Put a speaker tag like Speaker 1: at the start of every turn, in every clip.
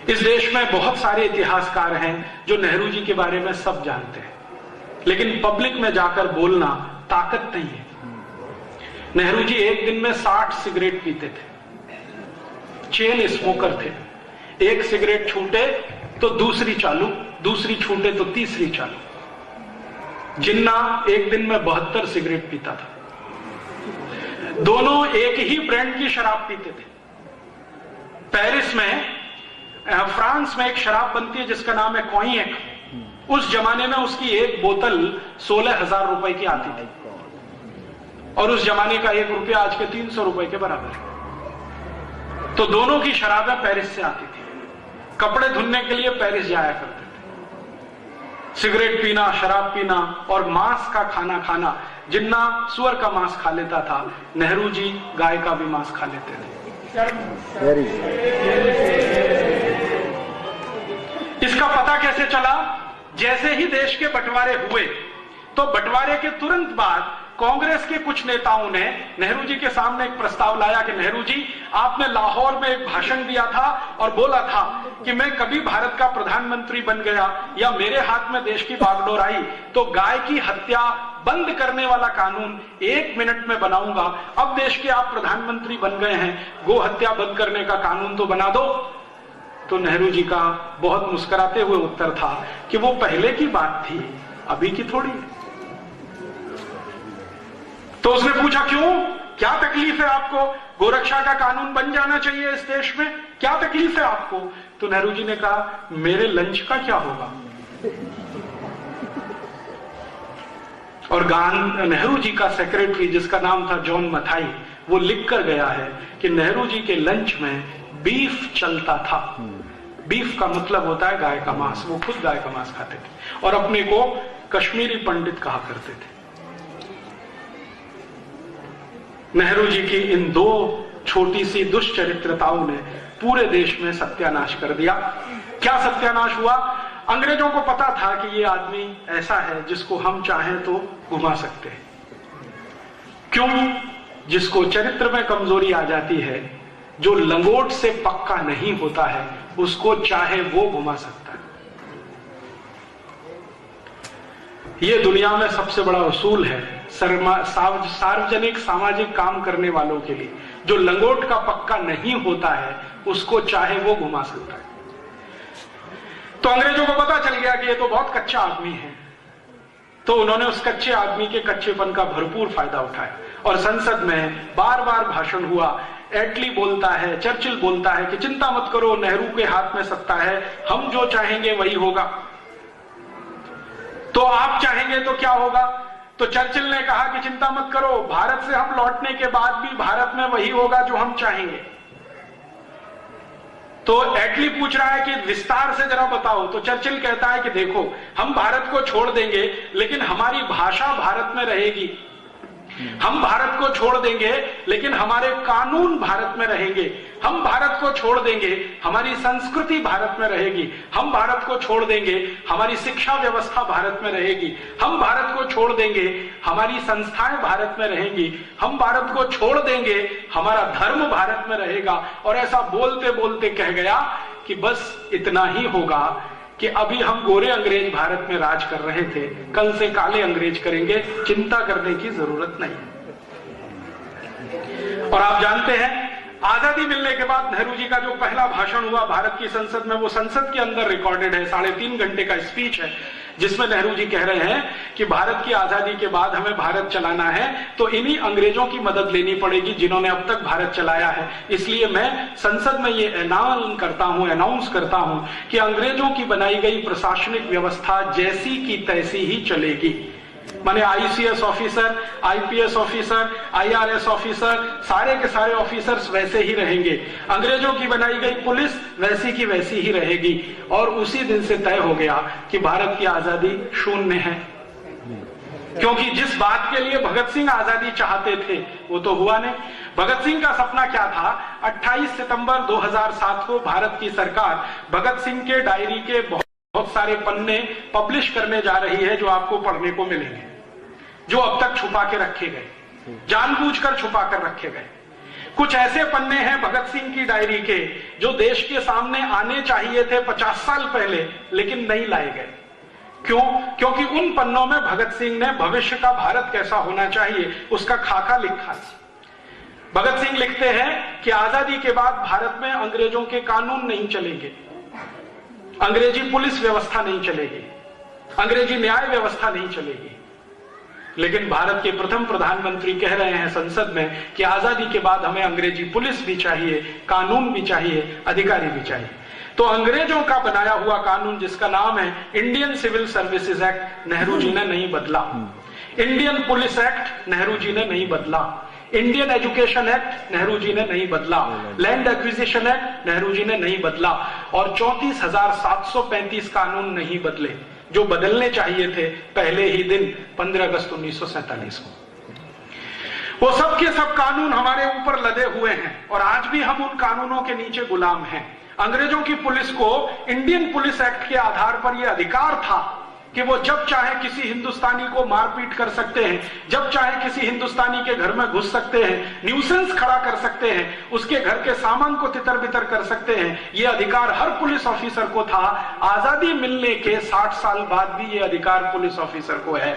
Speaker 1: इस देश में बहुत सारे इतिहासकार हैं जो नेहरू जी के बारे में सब जानते हैं, लेकिन पब्लिक में जाकर बोलना ताकत नहीं है। नेहरू जी एक दिन में 60 सिगरेट पीते थे, चेन स्मोकर थे। एक सिगरेट छूटे तो दूसरी चालू, दूसरी छूटे तो तीसरी चालू। जिन्ना एक दिन में 72 सिगरेट पीता था। दोनों एक ही ब्रांड की शराब पीते थे। पेरिस में, फ्रांस में एक शराब बनती है जिसका नाम है कॉइएक। उस जमाने में उसकी एक बोतल 16,000 रुपए की आती थी, और उस जमाने का 1 रुपया आज के 300 रुपए के बराबर है। तो दोनों की शराबें पेरिस से आती थी। कपड़े धुलने के लिए पेरिस जाया करते थे। सिगरेट पीना, शराब पीना और मांस का खाना खाना। जिन्ना सुअर का मांस खा लेता था, नेहरू जी गाय का भी मांस खा लेते थे। इसका पता कैसे चला? जैसे ही देश के बंटवारे हुए, तो बंटवारे के तुरंत बाद कांग्रेस के कुछ नेताओं ने नेहरू जी के सामने एक प्रस्ताव लाया कि नेहरू जी, आपने लाहौर में एक भाषण दिया था और बोला था कि मैं कभी भारत का प्रधानमंत्री बन गया या मेरे हाथ में देश की बागडोर आई तो गाय की हत्या बंद करने वाला कानून 1 मिनट में बनाऊंगा। अब देश के आप प्रधानमंत्री बन गए हैं, गो हत्या बंद करने का कानून तो बना दो। तो नेहरू जी का बहुत मुस्कुराते हुए उत्तर था कि वो पहले की बात थी, अभी की थोड़ी है। तो उसने पूछा, क्यों, क्या तकलीफ है आपको? गोरक्षा का कानून बन जाना चाहिए इस देश में, क्या तकलीफ है आपको? तो नेहरू जी ने कहा, मेरे लंच का क्या होगा? और नेहरू जी का सेक्रेटरी, जिसका नाम था जॉन मथाई, वो लिख कर गया है कि नेहरू जी के लंच में बीफ चलता था। बीफ का मतलब होता है गाय का मांस। वो खुद गाय का मांस खाते थे और अपने को कश्मीरी पंडित कहा करते थे। नेहरू जी की इन 2 छोटी सी दुष्चरित्रताओं ने पूरे देश में सत्यानाश कर दिया। क्या सत्यानाश हुआ? अंग्रेजों को पता था कि ये आदमी ऐसा है जिसको हम चाहें तो घुमा सकते हैं। क्यों? जिसको चरित्र में कमजोरी आ जाती है, जो लंगोट से पक्का नहीं होता है, उसको चाहे वो घुमा सकता है। ये दुनिया में सबसे बड़ा उसूल है सार्वजनिक सामाजिक काम करने वालों के लिए। जो लंगोट का पक्का नहीं होता है, उसको चाहे वो घुमा सकता है। तो अंग्रेजों को पता चल गया कि ये तो बहुत कच्चा आदमी है, तो उन्होंने उस कच्चे आदमी के कच्चेपन का भरपूर फायदा उठाया और संसद में बार बार भाषण हुआ। एटली बोलता है, चर्चिल बोलता है कि चिंता मत करो, नेहरू के हाथ में सत्ता है, हम जो चाहेंगे वही होगा। तो आप चाहेंगे तो क्या होगा? तो चर्चिल ने कहा कि चिंता मत करो, भारत से हम लौटने के बाद भी भारत में वही होगा जो हम चाहेंगे। तो एटली पूछ रहा है कि विस्तार से जरा बताओ। तो चर्चिल कहता है कि देखो, हम भारत को छोड़ देंगे लेकिन हमारी भाषा भारत में रहेगी, हम भारत को छोड़ देंगे लेकिन हमारे कानून भारत में रहेंगे, हम भारत को छोड़ देंगे हमारी संस्कृति भारत में रहेगी, हम भारत को छोड़ देंगे हमारी शिक्षा व्यवस्था भारत में रहेगी, हम भारत को छोड़ देंगे हमारी संस्थाएं भारत में रहेंगी, हम भारत को छोड़ देंगे हमारा धर्म भारत में रहेगा। और ऐसा बोलते बोलते कह गया कि बस इतना ही होगा कि अभी हम गोरे अंग्रेज भारत में राज कर रहे थे, कल से काले अंग्रेज करेंगे, चिंता करने की जरूरत नहीं। और आप जानते हैं, आजादी मिलने के बाद नेहरू जी का जो पहला भाषण हुआ भारत की संसद में, वो संसद के अंदर रिकॉर्डेड है, 3.5 घंटे का स्पीच है, जिसमें नेहरू जी कह रहे हैं कि भारत की आजादी के बाद हमें भारत चलाना है तो इन्हीं अंग्रेजों की मदद लेनी पड़ेगी जिन्होंने अब तक भारत चलाया है। इसलिए मैं संसद में ये अनाउंस करता हूं कि अंग्रेजों की बनाई गई प्रशासनिक व्यवस्था जैसी की तैसी ही चलेगी। माने ICS officer, IPS officer, IRS officer, सारे के सारे ऑफिसर्स वैसे ही रहेंगे। अंग्रेजों की बनाई गई पुलिस वैसी की वैसी ही रहेगी। और उसी दिन से तय हो गया कि भारत की आजादी शून्य है, क्योंकि जिस बात के लिए भगत सिंह आजादी चाहते थे वो तो हुआ नहीं। भगत सिंह का सपना क्या था? 28 सितंबर 2007 को भारत की सरकार भगत सिंह के डायरी के बहुत सारे पन्ने पब्लिश करने जा रही है, जो आपको पढ़ने को मिलेंगे, जो अब तक छुपा के रखे गए, जानबूझकर छुपा कर रखे गए। कुछ ऐसे पन्ने हैं भगत सिंह की डायरी के जो देश के सामने आने चाहिए थे 50 साल पहले, लेकिन नहीं लाए गए। क्यों? क्योंकि उन पन्नों में भगत सिंह ने भविष्य का भारत कैसा होना चाहिए उसका खाका लिखा है। भगत सिंह लिखते हैं कि आजादी के बाद भारत में अंग्रेजों के कानून नहीं चलेंगे, अंग्रेजी पुलिस व्यवस्था नहीं चलेगी, अंग्रेजी न्याय व्यवस्था नहीं चलेगी। लेकिन भारत के प्रथम प्रधानमंत्री कह रहे हैं संसद में कि आजादी के बाद हमें अंग्रेजी पुलिस भी चाहिए, कानून भी चाहिए, अधिकारी भी चाहिए। तो अंग्रेजों का बनाया हुआ कानून जिसका नाम है Indian civil services act, Nehru ji ने नहीं बदला। Indian police act, Nehru ji ने नहीं बदला। Indian education act, Nehru ji ने नहीं बदला। Land acquisition act, Nehru ji ने नहीं बदला। और 34,735 कानून नहीं बदले जो बदलने चाहिए थे पहले ही दिन 15 अगस्त 1947 को। वो सब के सब कानून हमारे ऊपर लदे हुए हैं और आज भी हम उन कानूनों के नीचे गुलाम हैं। अंग्रेजों की पुलिस को इंडियन पुलिस एक्ट के आधार पर यह अधिकार था कि वो जब चाहे किसी हिंदुस्तानी को मारपीट कर सकते हैं, जब चाहे किसी हिंदुस्तानी के घर में घुस सकते हैं, न्यूसेंस खड़ा कर सकते हैं, उसके घर के सामान को तितर बितर कर सकते हैं। ये अधिकार हर पुलिस ऑफिसर को था। आजादी मिलने के 60 साल बाद भी ये अधिकार पुलिस ऑफिसर को है।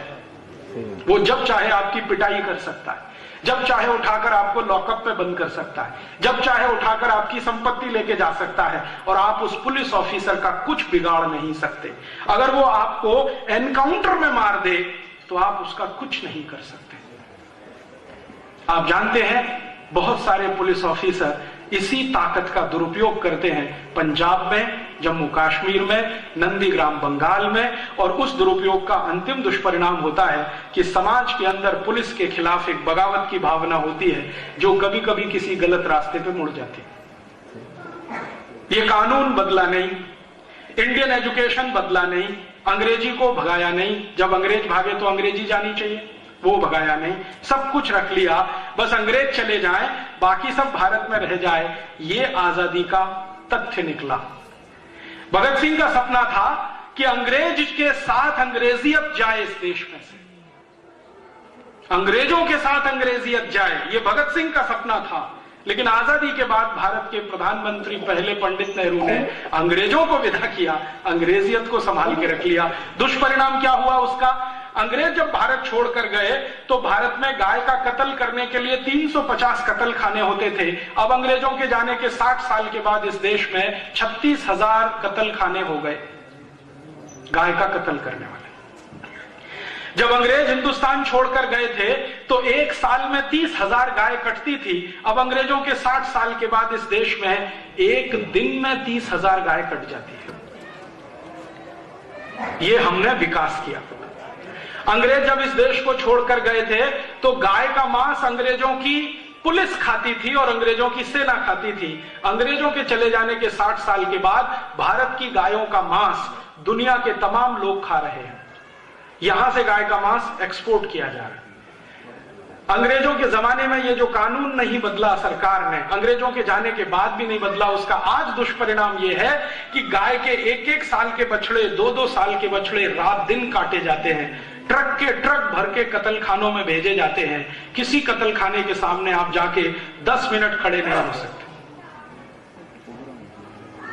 Speaker 1: वो जब चाहे आपकी पिटाई कर सकता है, जब चाहे उठाकर आपको लॉकअप में बंद कर सकता है, जब चाहे उठाकर आपकी संपत्ति लेके जा सकता है और आप उस पुलिस ऑफिसर का कुछ बिगाड़ नहीं सकते। अगर वो आपको एनकाउंटर में मार दे तो आप उसका कुछ नहीं कर सकते। आप जानते हैं बहुत सारे पुलिस ऑफिसर इसी ताकत का दुरुपयोग करते हैं पंजाब में, जम्मू कश्मीर में, नंदीग्राम बंगाल में, और उस दुरुपयोग का अंतिम दुष्परिणाम होता है कि समाज के अंदर पुलिस के खिलाफ एक बगावत की भावना होती है जो कभी कभी किसी गलत रास्ते पे मुड़ जाती है। ये कानून बदला नहीं, इंडियन एजुकेशन बदला नहीं, अंग्रेजी को भगाया नहीं। जब अंग्रेज भागे तो अंग्रेजी जानी चाहिए, वो भगाया नहीं। सब कुछ रख लिया, बस अंग्रेज चले जाएं, बाकी सब भारत में रह जाए। ये आजादी का तथ्य निकला। भगत सिंह का सपना था कि अंग्रेज के साथ अंग्रेजियत जाए इस देश में से, अंग्रेजों के साथ अंग्रेजियत जाए, ये भगत सिंह का सपना था। लेकिन आजादी के बाद भारत के प्रधानमंत्री पहले पंडित नेहरू ने अंग्रेजों को विदा किया, अंग्रेजियत को संभाल के रख लिया। दुष्परिणाम क्या हुआ उसका? अंग्रेज जब भारत छोड़कर गए तो भारत में गाय का कत्ल करने के लिए 350 कत्ल खाने होते थे। अब अंग्रेजों के जाने के 60 साल के बाद इस देश में 36,000 कत्ल खाने हो गए, गाय का कत्ल करने वाले। जब अंग्रेज हिंदुस्तान छोड़कर गए थे तो एक साल में 30,000 गाय कटती थी। अब अंग्रेजों के 60 साल के बाद इस देश में एक दिन में 30,000 गाय कट जाती है। ये हमने विकास किया। अंग्रेज जब इस देश को छोड़कर गए थे तो गाय का मांस अंग्रेजों की पुलिस खाती थी और अंग्रेजों की सेना खाती थी। अंग्रेजों के चले जाने के 60 साल के बाद भारत की गायों का मांस दुनिया के तमाम लोग खा रहे हैं। यहां से गाय का मांस एक्सपोर्ट किया जा रहा है। अंग्रेजों के जमाने में ये जो कानून नहीं बदला सरकार ने, अंग्रेजों के जाने के बाद भी नहीं बदला, उसका आज दुष्परिणाम ये है कि गाय के एक एक साल के बछड़े, 2-2 साल के बछड़े रात दिन काटे जाते हैं, ट्रक के ट्रक भर के कत्ल खानों में भेजे जाते हैं। किसी कत्ल खाने के सामने आप जाके 10 मिनट खड़े नहीं हो सकते।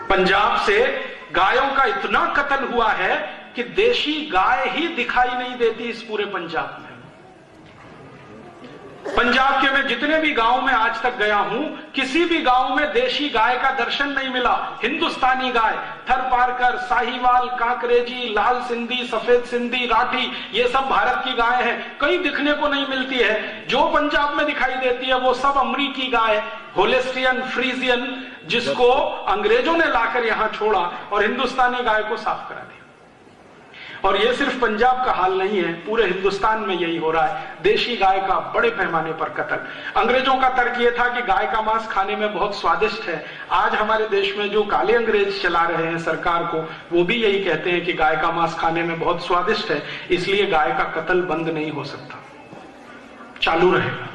Speaker 1: पंजाब से गायों का इतना कत्ल हुआ है कि देशी गाय ही दिखाई नहीं देती इस पूरे पंजाब में। पंजाब के मैं जितने भी गांव में आज तक गया हूं, किसी भी गांव में देशी गाय का दर्शन नहीं मिला। हिंदुस्तानी गाय, थरपारकर, साहिवाल, कांकरेजी, लाल सिंधी, सफेद सिंधी, राठी, ये सब भारत की गाय हैं, कहीं दिखने को नहीं मिलती है। जो पंजाब में दिखाई देती है वो सब अमरीकी गाय, होलेस्टियन, फ्रीजियन, जिसको अंग्रेजों ने लाकर यहां छोड़ा और हिंदुस्तानी गाय को साफ करा दिया। और ये सिर्फ पंजाब का हाल नहीं है, पूरे हिंदुस्तान में यही हो रहा है। देशी गाय का बड़े पैमाने पर कत्ल। अंग्रेजों का तर्क ये था कि गाय का मांस खाने में बहुत स्वादिष्ट है। आज हमारे देश में जो काले अंग्रेज चला रहे हैं सरकार को, वो भी यही कहते हैं कि गाय का मांस खाने में बहुत स्वादिष्ट है, इसलिए गाय का कत्ल बंद नहीं हो सकता, चालू रहेगा।